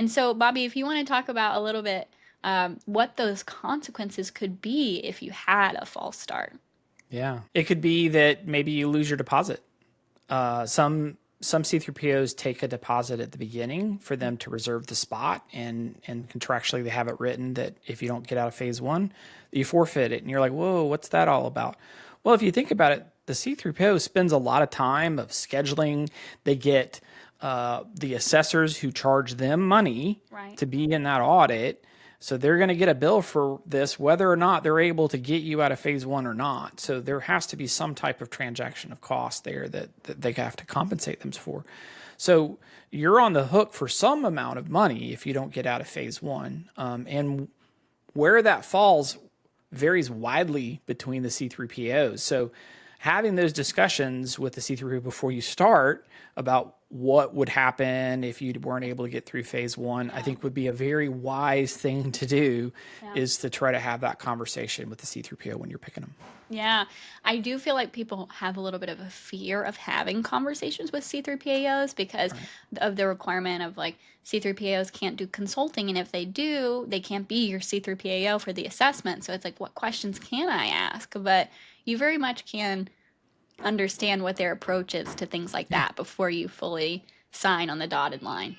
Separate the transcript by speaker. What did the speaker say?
Speaker 1: And so, Bobby, if you want to talk about a little bit what those consequences could be if you had a false start.
Speaker 2: Yeah. It could be that maybe you lose your deposit. Some C3POs take a deposit at the beginning for them to reserve the spot, and contractually they have it written that if you don't get out of phase one, you forfeit it. And you're like, whoa, what's that all about? Well, if you think about it, the C3PO spends a lot of time of scheduling. They get the assessors who charge them money
Speaker 1: Right.
Speaker 2: to be in that audit. So they're going to get a bill for this, whether or not they're able to get you out of phase one or not. So there has to be some type of transaction of cost there that they have to compensate them for. So you're on the hook for some amount of money if you don't get out of phase one. And where that falls varies widely between the C3POs. So having those discussions with the C3PO before you start about what would happen if you weren't able to get through phase one, I
Speaker 1: Yeah.
Speaker 2: think would be a very wise thing to do,
Speaker 1: Yeah.
Speaker 2: is to try to have that conversation with the C3PO when you're picking them.
Speaker 1: Yeah, I do feel like people have a little bit of a fear of having conversations with C3PAOs because
Speaker 2: Right.
Speaker 1: of the requirement of like C3PAOs can't do consulting, and if they do, they can't be your C3PAO for the assessment. So it's like, what questions can I ask? But you very much can understand what their approach is to things like
Speaker 2: Yeah.
Speaker 1: that before you fully sign on the dotted line.